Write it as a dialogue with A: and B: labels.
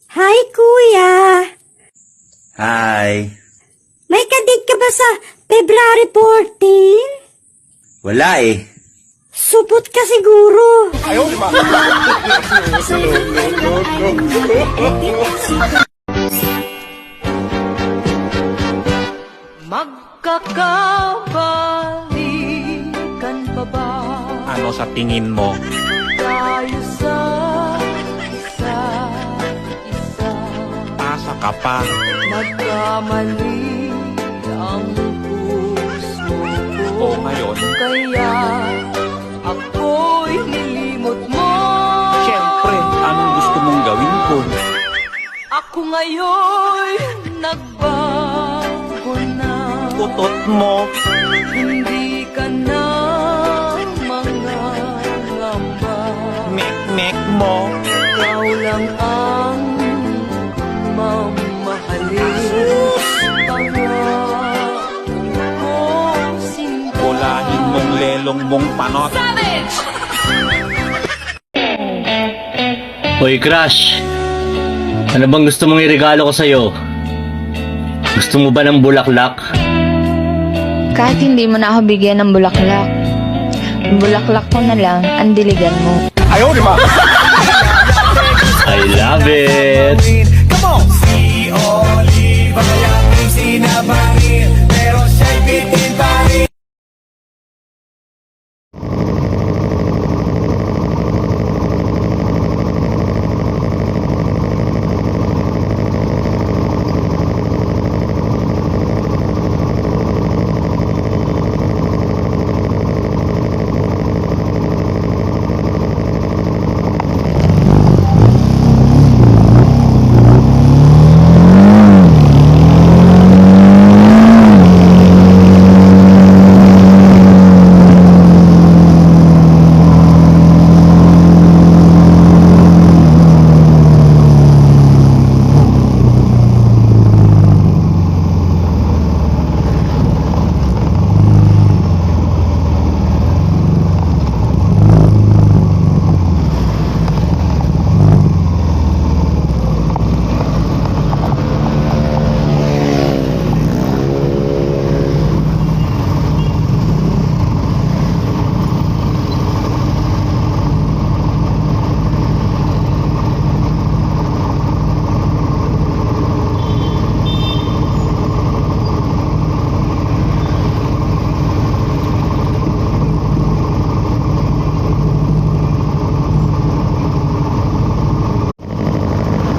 A: Hi, Kuya.
B: Hi.
A: May kadate ka ba sa February 14?
B: Wala eh.
A: Supot ka siguro.
C: Magkakabalikan pa ba
D: Ano sa tingin mo?
C: tayo sa isa't isa?
D: Asa ka pa?
C: Nagkamali ang puso ko,
D: O ngayon?
C: kaya ako'y nilimot mo.
D: Siyempre, anong gusto mong gawin ko?
C: Ako ngayon nagbago na.
D: Utot mo.
C: Hindi ka na mangangamba.
D: Mek-mek mo.
C: Ikaw lang ang mamahalin. Pangako sinta.
D: Bulahin mong lelong mong panot.
E: Hoy, Crush! Ano bang gusto mong iregalo ko sa'yo? Gusto mo ba ng bulaklak?
F: Kahit hindi mo na ako bigyan ng bulaklak, bulaklak ko na lang ang diligan mo.
E: I love it!